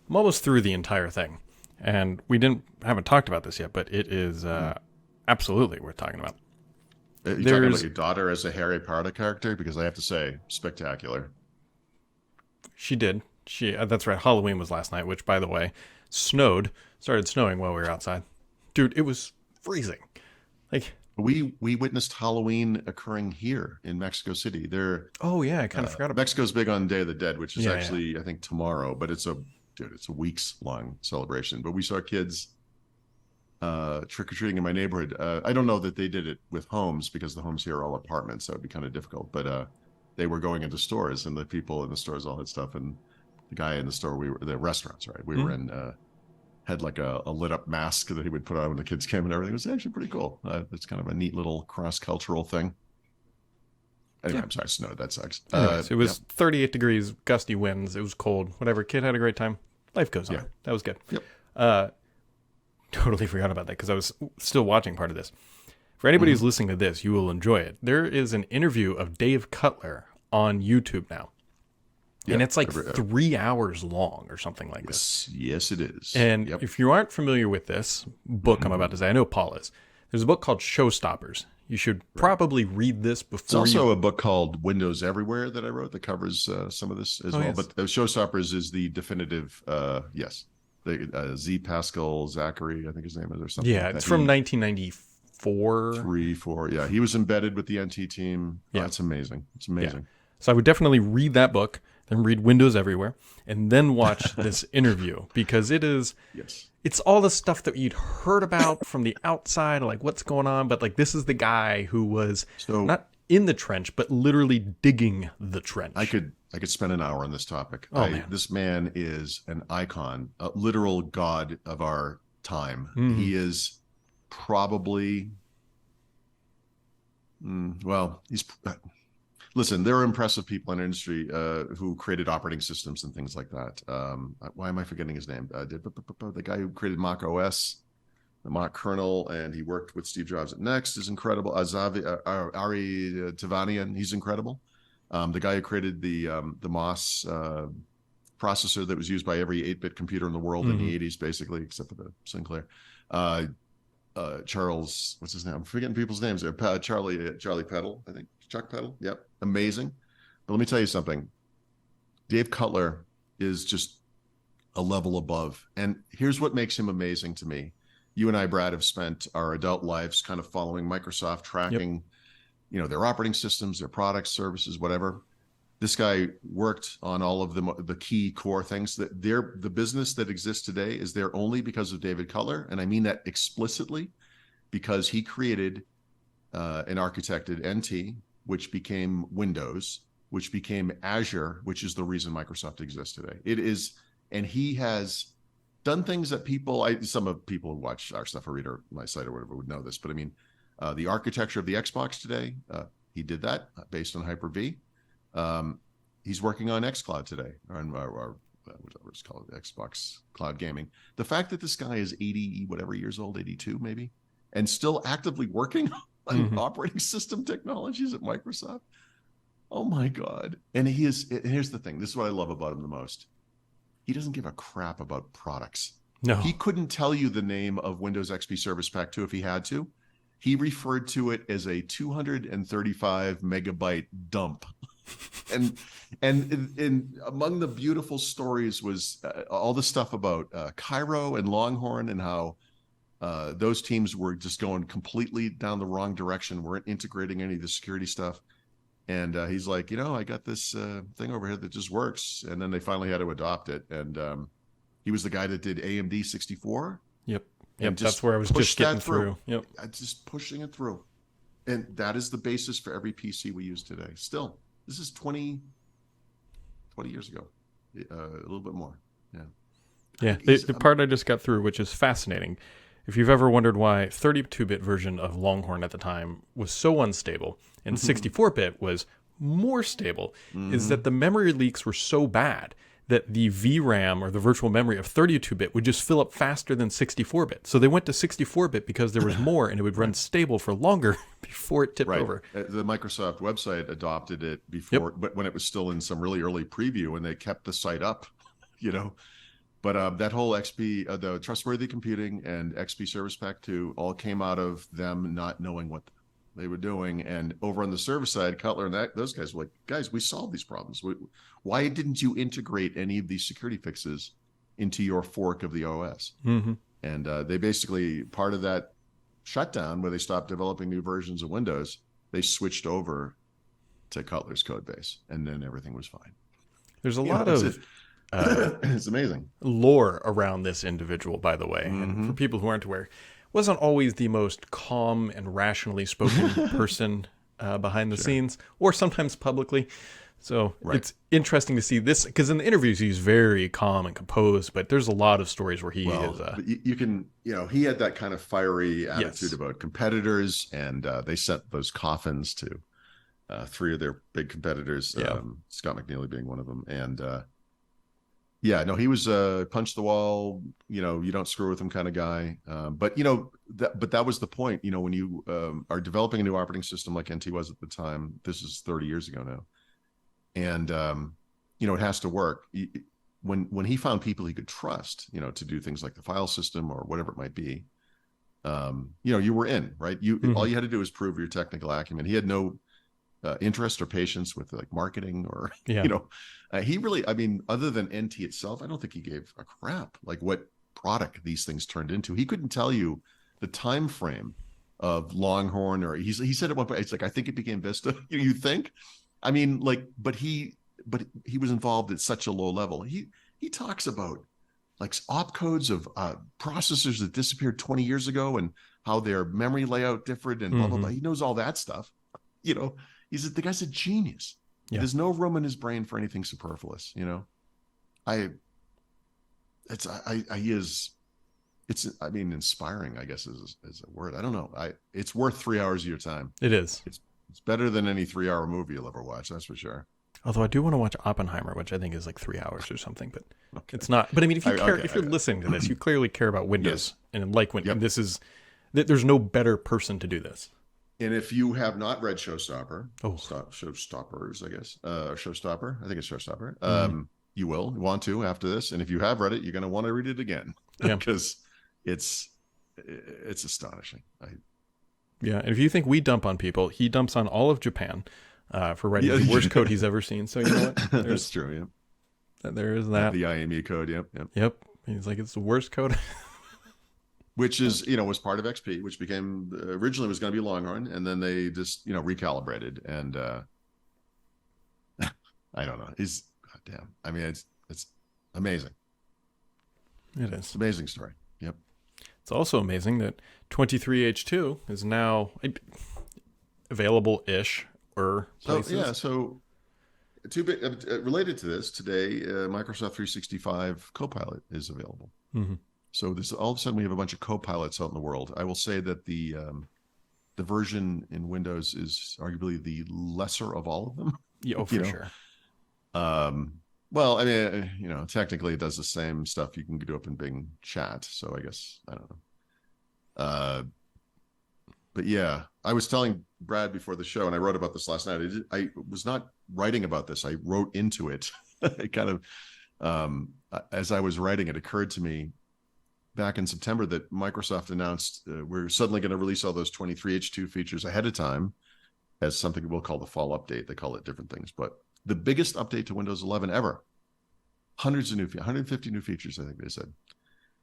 I'm almost through the entire thing, and we haven't talked about this yet, but it is absolutely worth talking about. Are you talking about There's your daughter as a Harry Potter character? Because I have to say, spectacular. She did. That's right. Halloween was last night, which, by the way, started snowing while we were outside. Dude, it was freezing. Like, We witnessed Halloween occurring here in Mexico City. oh yeah, I kind of forgot about. Mexico's big on Day of the Dead, which is Yeah, yeah. actually I think tomorrow, but it's a weeks long celebration. But we saw kids trick or treating in my neighborhood. I don't know that they did it with homes because the homes here are all apartments, so it'd be kind of difficult. But they were going into stores, and the people in the stores all had stuff. And the guy in the store, the restaurants, right? We were in. Had like a lit up mask that he would put on when the kids came and everything. It was actually pretty cool. It's kind of a neat little cross cultural thing. Anyway, Yeah. I'm sorry, snow. That sucks. Anyways, it was 38 degrees, gusty winds. It was cold. Whatever. Kid had a great time. Life goes on. Yeah. That was good. Yep. Totally forgot about that because I was still watching part of this. For anybody who's listening to this, you will enjoy it. There is an interview of Dave Cutler on YouTube now. And it's like 3 hours long or something like this. Yes, it is. And if you aren't familiar with this book I'm about to say, I know Paul is. There's a book called Showstoppers. You should probably read this before. It's also a book called Windows Everywhere that I wrote that covers some of this as well. Yes. But Showstoppers is the definitive, yes. Z. Pascal Zachary, I think his name is, or something. Yeah, like it's that. from 1994. 3, 4. Yeah, he was embedded with the NT team. Yeah. That's amazing. It's amazing. Yeah. So I would definitely read that book, then read Windows Everywhere, and then watch this interview because Yes. it's all the stuff that you'd heard about from the outside, like what's going on. But like this is the guy who was not in the trench, but literally digging the trench. I could spend an hour on this topic. Man. This man is an icon, a literal god of our time. Mm. He is probably, he's. Listen, there are impressive people in our industry who created operating systems and things like that. Why am I forgetting his name? The guy who created Mac OS, the Mac kernel, and he worked with Steve Jobs at Next is incredible. Ari Tavanian, he's incredible. The guy who created the MOS processor that was used by every 8-bit computer in the world in the 80s, basically, except for the Sinclair. Charles, what's his name? I'm forgetting people's names there. Charlie Peddle, I think. Chuck Peddle. Yep. Amazing. But let me tell you something. Dave Cutler is just a level above. And here's what makes him amazing to me. You and I, Brad, have spent our adult lives kind of following Microsoft, tracking, their operating systems, their products, services, whatever. This guy worked on all of the key core things. That the business that exists today is there only because of David Cutler. And I mean that explicitly because he created and architected NT, which became Windows, which became Azure, which is the reason Microsoft exists today. It is, and he has done things that some of people who watch our stuff or read my site or whatever would know this, but I mean, the architecture of the Xbox today, he did that based on Hyper-V. He's working on xCloud today, or whatever it's called, Xbox Cloud Gaming. The fact that this guy is 80, whatever years old, 82 maybe, and still actively working on operating system technologies at Microsoft. Oh my God. And here's the thing. This is what I love about him the most. He doesn't give a crap about products. No. He couldn't tell you the name of Windows XP Service Pack 2 if he had to. He referred to it as a 235 megabyte dump. and among the beautiful stories was all the stuff about Cairo and Longhorn and how those teams were just going completely down the wrong direction, weren't integrating any of the security stuff. And he's like, I got this thing over here that just works. And then they finally had to adopt it. And he was the guy that did AMD 64. Yep. That's where I was just getting through. Yep. Just pushing it through. And that is the basis for every PC we use today. Still, this is 20 years ago, a little bit more. Yeah. Yeah. The part I just got through, which is fascinating. If you've ever wondered why 32-bit version of Longhorn at the time was so unstable and 64-bit was more stable, is that the memory leaks were so bad that the VRAM or the virtual memory of 32-bit would just fill up faster than 64-bit. So they went to 64-bit because there was more and it would run stable for longer before it tipped over. The Microsoft website adopted it before, but when it was still in some really early preview and they kept the site up, But that whole XP, the trustworthy computing and XP Service Pack 2 all came out of them not knowing what they were doing. And over on the server side, Cutler and those guys were like, guys, we solved these problems. Why didn't you integrate any of these security fixes into your fork of the OS? Mm-hmm. And they basically, part of that shutdown where they stopped developing new versions of Windows, they switched over to Cutler's code base, and then everything was fine. There's a lot of it's amazing lore around this individual, by the way. Mm-hmm. And for people who aren't aware, wasn't always the most calm and rationally spoken person behind the scenes, or sometimes publicly. So it's interesting to see this, because in the interviews he's very calm and composed, but there's a lot of stories where he is. You can, he had that kind of fiery attitude about competitors, and they sent those coffins to 3 of their big competitors, Scott McNeely being one of them. And he was punch the wall, you don't screw with him kind of guy. But that was the point, when you are developing a new operating system like NT was at the time. This is 30 years ago now. And, it has to work. When he found people he could trust, to do things like the file system or whatever it might be, you were in, right? All you had to do was prove your technical acumen. He had no interest or patience with like marketing or, he really, other than NT itself, I don't think he gave a crap like what product these things turned into. He couldn't tell you the time frame of Longhorn, or he said at one point, it's like, I think it became Vista. You think? But he was involved at such a low level. He talks about like opcodes of processors that disappeared 20 years ago and how their memory layout differed and blah, blah, blah. He knows all that stuff. The guy's a genius. Yeah. There's no room in his brain for anything superfluous. Inspiring, I guess is a word. I don't know. It's worth 3 hours of your time. It is. It's better than any 3-hour movie you'll ever watch. That's for sure. Although I do want to watch Oppenheimer, which I think is like 3 hours or something, but it's not. But if you're listening to this, you clearly care about Windows and like Windows. Yep. And there's no better person to do this. And if you have not read Showstoppers, I guess, Showstopper, I think it's Showstopper. You will want to after this. And if you have read it, you're going to want to read it again because it's astonishing. And if you think we dump on people, he dumps on all of Japan for writing the worst code he's ever seen. So you know what? That's true. Yeah, there is that. The IME code. Yep. He's like, it's the worst code. Which is, was part of XP, which became originally was going to be Longhorn, and then they just, recalibrated. And I don't know. Goddamn. It's amazing. It is. It's an amazing story. Yep. It's also amazing that 23H2 is now available-ish or places. So related to this, today, Microsoft 365 Copilot is available. Mm-hmm. So all of a sudden we have a bunch of Copilots out in the world. I will say that the version in Windows is arguably the lesser of all of them. Yeah, for sure. Well, technically it does the same stuff you can do up in Bing Chat. So I guess, I don't know. But yeah, I was telling Brad before the show, and I wrote about this last night. I was not writing about this. I wrote into it. It kind of, as I was writing, it occurred to me back in September that Microsoft announced we're suddenly going to release all those 23H2 features ahead of time as something we'll call the fall update. They call it different things, but the biggest update to Windows 11 ever. 150 new features, I think they said.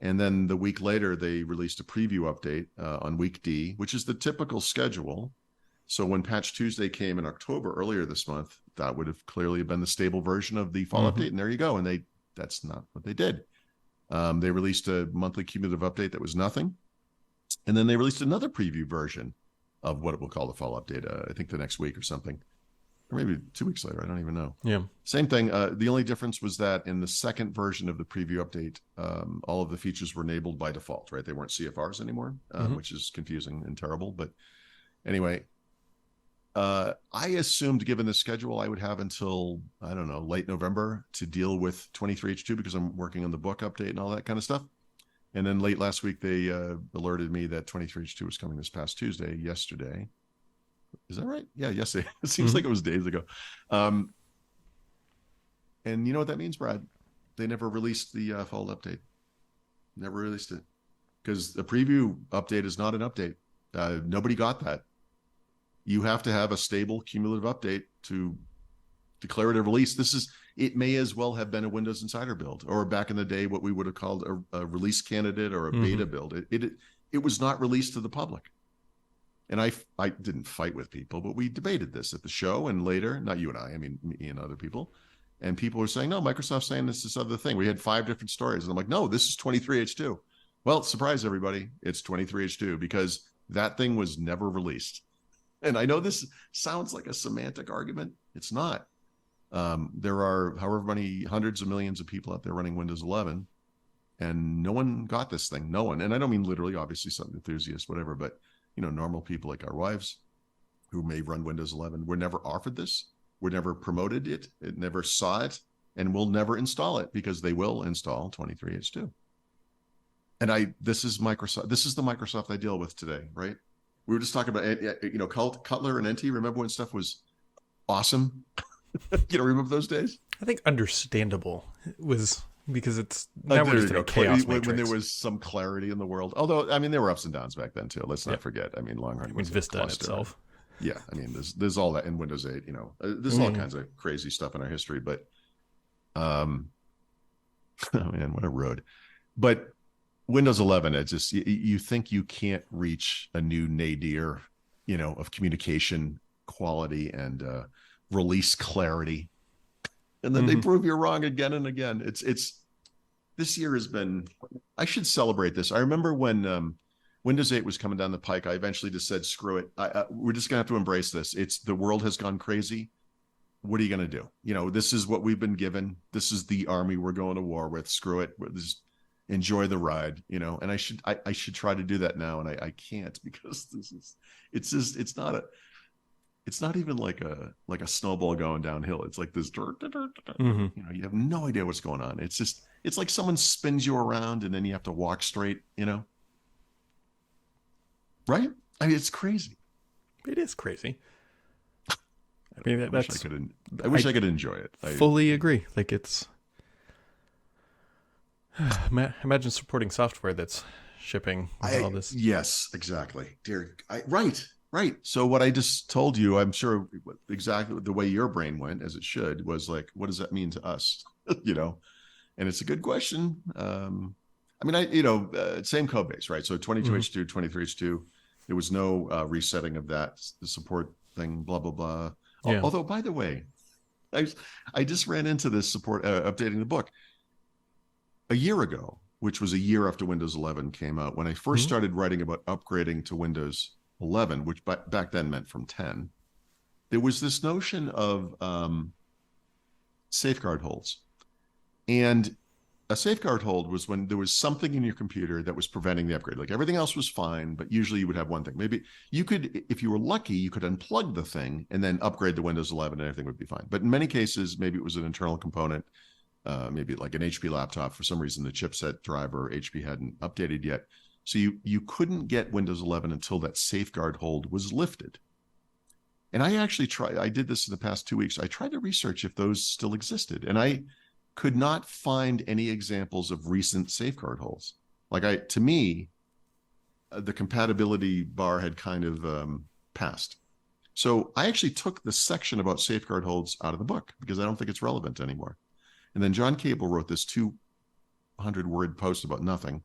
And then the week later, they released a preview update on week D, which is the typical schedule. So when Patch Tuesday came in October earlier this month, that would have clearly been the stable version of the fall update. And there you go. And that's not what they did. They released a monthly cumulative update that was nothing. And then they released another preview version of what we'll call the fall update, I think the next week or something. Or maybe 2 weeks later. I don't even know. Yeah. Same thing. The only difference was that in the second version of the preview update, all of the features were enabled by default, right? They weren't CFRs anymore, which is confusing and terrible. But anyway, I assumed given the schedule, I would have until, I don't know, late November to deal with 23H2 because I'm working on the book update and all that kind of stuff. And then late last week, they alerted me that 23H2 was coming this past Tuesday, yesterday. Is that right? Yeah, yesterday. It seems like it was days ago. And you know what that means, Brad? they never released the fall update. Never released it because the preview update is not an update. Nobody got that. You have to have a stable cumulative update to declare it a release. It may as well have been a Windows Insider build, or back in the day, what we would have called a release candidate or a beta build. It was not released to the public. And I didn't fight with people, but we debated this at the show and later, not you and I mean, me and other people. And people were saying, no, Microsoft's saying this other thing. We had 5 different stories. And I'm like, no, this is 23H2. Well, surprise everybody. It's 23H2 because that thing was never released. And I know this sounds like a semantic argument. It's not. There are however many hundreds of millions of people out there running Windows 11, and no one got this thing. No one. And I don't mean literally, obviously some enthusiasts, whatever, but normal people like our wives who may run Windows 11 were never offered this. We're never promoted it. It never saw it, and we'll never install it because they will install 23H2. And this is Microsoft. This is the Microsoft I deal with today, right? We were just talking about, Cutler and NT. Remember when stuff was awesome? Remember those days? I think understandable was because it's now we're just in a chaos matrix. When there was some clarity in the world. Although, I mean, there were ups and downs back then too. Let's not forget. I mean, Longhorn was Vista in itself. Yeah, I mean, there's all that in Windows 8. There's all kinds of crazy stuff in our history. But, oh man, what a road! But Windows 11, it's just you think you can't reach a new nadir, of communication quality and release clarity, and then they prove you're wrong again and again. It's this year has been. I should celebrate this. I remember when Windows 8 was coming down the pike. I eventually just said, "Screw it. We're just gonna have to embrace this. The world has gone crazy. What are you gonna do? This is what we've been given. This is the army we're going to war with. Screw it. Just enjoy the ride. And I should try to do that now, and I can't because it's not even like a snowball going downhill. It's like this dirt. You have no idea what's going on. It's like someone spins you around and then you have to walk straight. Right? I mean, it's crazy. It is crazy. I mean, I wish I could enjoy it. I fully agree. Like it's. Imagine supporting software that's shipping with all this. Yes, exactly. Right. So what I just told you, I'm sure exactly the way your brain went, as it should, was like, what does that mean to us? And it's a good question. I mean, same code base, right? So 22H2, 23H2, there was no resetting of that, the support thing, blah, blah, blah. Yeah. Although, by the way, I just ran into this support, updating the book a year ago, which was a year after Windows 11 came out. When I first started writing about upgrading to Windows 11, which back then meant from 10, there was this notion of safeguard holds. And a safeguard hold was when there was something in your computer that was preventing the upgrade. Like everything else was fine, but usually you would have one thing. Maybe you could, if you were lucky, you could unplug the thing and then upgrade to Windows 11 and everything would be fine. But in many cases, maybe it was an internal component, maybe like an HP laptop. For some reason, the chipset driver HP hadn't updated yet. So you couldn't get Windows 11 until that safeguard hold was lifted. And I actually I did this in the past 2 weeks. I tried to research if those still existed. And I could not find any examples of recent safeguard holds. To me, the compatibility bar had kind of passed. So I actually took the section about safeguard holds out of the book because I don't think it's relevant anymore. And then John Cable wrote this 200-word post about nothing,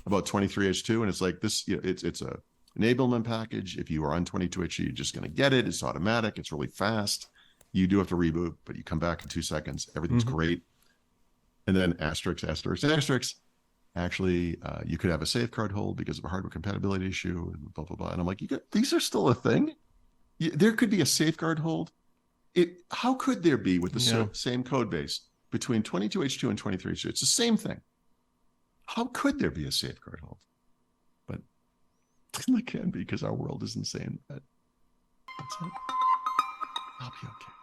about 23H2, and it's like this. It's a enablement package. If you are on 22H2, you're just going to get it. It's automatic. It's really fast. You do have to reboot, but you come back in 2 seconds. Everything's great. And then asterisk. Actually, you could have a safeguard hold because of a hardware compatibility issue, and blah blah blah. And I'm like, these are still a thing. There could be a safeguard hold. How could there be with the same code base between 22H2 and 23H2? It's the same thing. How could there be a safeguard hold? But it can be because our world is insane. But that's it. I'll be okay.